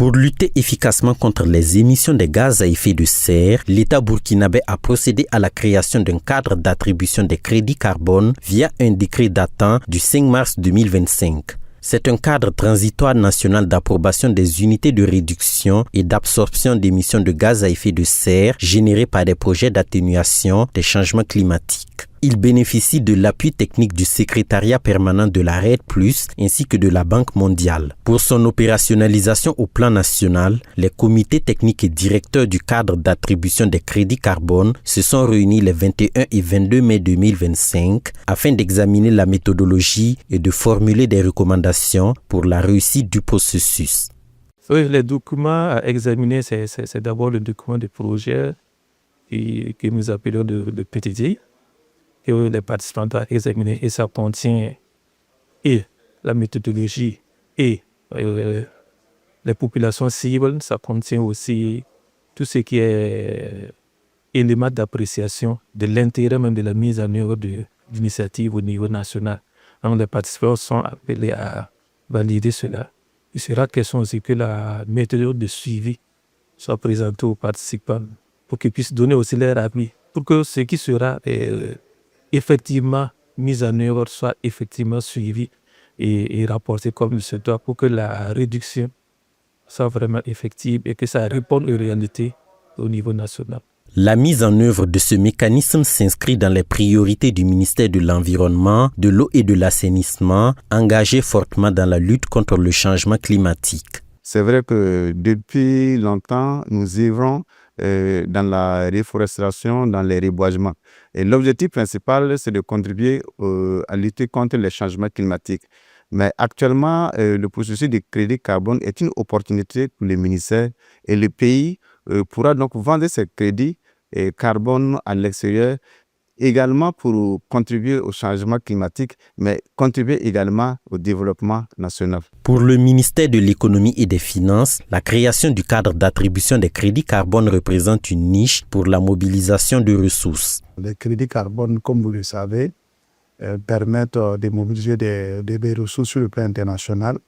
Pour lutter efficacement contre les émissions de gaz à effet de serre, l'État burkinabé a procédé à la création d'un cadre d'attribution des crédits carbone via un décret datant du 5 mars 2025. C'est un cadre transitoire national d'approbation des unités de réduction et d'absorption d'émissions de gaz à effet de serre générées par des projets d'atténuation des changements climatiques. Il bénéficie de l'appui technique du secrétariat permanent de la RED+, ainsi que de la Banque mondiale. Pour son opérationnalisation au plan national, les comités techniques et directeurs du cadre d'attribution des crédits carbone se sont réunis les 21 et 22 mai 2025 afin d'examiner la méthodologie et de formuler des recommandations pour la réussite du processus. Oui, les documents à examiner, c'est d'abord le document de projet que nous appelons le PTD. Et les participants doivent examiner, et ça contient et la méthodologie et les populations cibles, ça contient aussi tout ce qui est élément d'appréciation de l'intérêt même de la mise en œuvre de l'initiative au niveau national. Donc les participants sont appelés à valider cela. Il sera question aussi que la méthode de suivi soit présentée aux participants pour qu'ils puissent donner aussi leur avis, pour que ce qui sera effectivement mise en œuvre soit effectivement suivie et rapportée comme il se doit pour que la réduction soit vraiment effective et que ça réponde aux réalités au niveau national. La mise en œuvre de ce mécanisme s'inscrit dans les priorités du ministère de l'Environnement, de l'eau et de l'assainissement, engagé fortement dans la lutte contre le changement climatique. C'est vrai que depuis longtemps, nous œuvrons dans la réforestation, dans les reboisements. Et l'objectif principal, c'est de contribuer à lutter contre les changements climatiques. Mais actuellement, le processus de crédit carbone est une opportunité pour les ministères et le pays pourra donc vendre ces crédits carbone à l'extérieur, également pour contribuer au changement climatique, mais contribuer également au développement national. Pour le ministère de l'Économie et des Finances, la création du cadre d'attribution des crédits carbone représente une niche pour la mobilisation de ressources. Les crédits carbone, comme vous le savez, permettent de mobiliser des ressources sur le plan international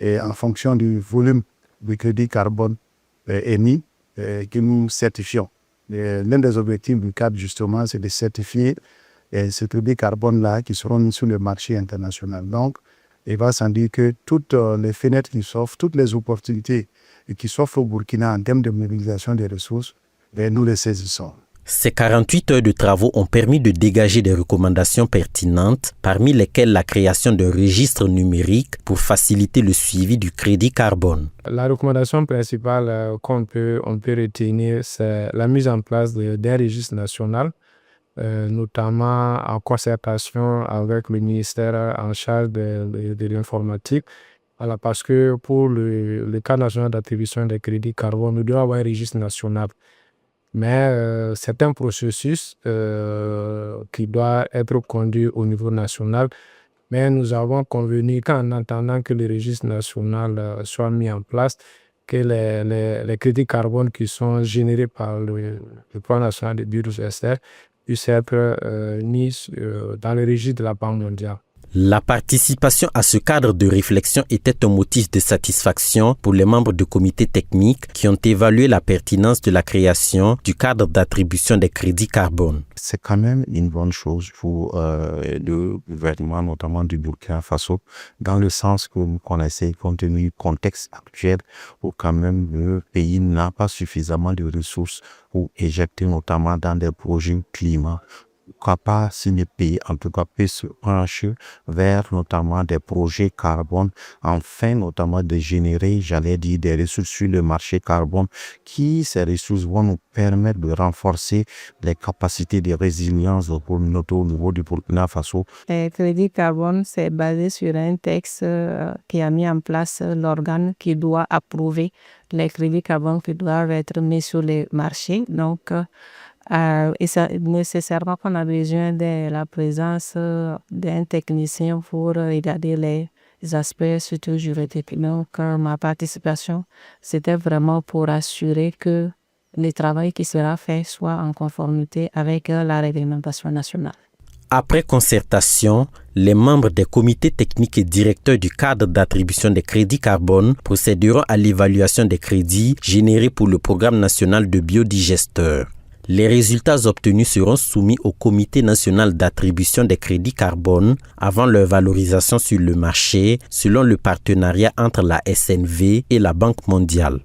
et en fonction du volume du crédit carbone émis que nous certifions. L'un des objectifs du cadre, justement, c'est de certifier ce crédit carbone-là qui seront mis sur le marché international. Donc, il va sans dire que toutes les fenêtres qui s'offrent, toutes les opportunités qui s'offrent au Burkina en termes de mobilisation des ressources, nous les saisissons. Ces 48 heures de travaux ont permis de dégager des recommandations pertinentes, parmi lesquelles la création d'un registre numérique pour faciliter le suivi du crédit carbone. La recommandation principale qu'on peut retenir, c'est la mise en place d'un registre national, notamment en concertation avec le ministère en charge de l'informatique. Voilà, parce que pour le cadre national d'attribution des crédits carbone, nous devons avoir un registre national. Mais certains processus qui doivent être conduits au niveau national, mais nous avons convenu qu'en attendant que le registre national soit mis en place, que les crédits carbone qui sont générés par le plan national de biodiversité puissent être mis dans le registre de la Banque mondiale. La participation à ce cadre de réflexion était un motif de satisfaction pour les membres du comité technique qui ont évalué la pertinence de la création du cadre d'attribution des crédits carbone. C'est quand même une bonne chose pour le gouvernement, notamment du Burkina Faso, dans le sens que vous connaissez, compte tenu du contexte actuel, où quand même le pays n'a pas suffisamment de ressources pour éjecter notamment dans des projets climat. Pourquoi pas si le pays, en tout cas, peut se pencher vers notamment des projets carbone, afin notamment de générer, des ressources sur le marché carbone, ces ressources vont nous permettre de renforcer les capacités de résilience au niveau du Burkina Faso. Le crédit carbone, c'est basé sur un texte qui a mis en place l'organe qui doit approuver les crédits carbone qui doivent être mis sur les marchés. Donc, et ça, nécessairement qu'on a besoin de la présence d'un technicien pour regarder les aspects surtout juridiques. Donc, ma participation, c'était vraiment pour assurer que le travail qui sera fait soit en conformité avec la réglementation nationale. Après concertation, les membres des comités techniques et directeurs du cadre d'attribution des crédits carbone procéderont à l'évaluation des crédits générés pour le programme national de biodigesteur. Les résultats obtenus seront soumis au Comité national d'attribution des crédits carbone avant leur valorisation sur le marché selon le partenariat entre la SNV et la Banque mondiale.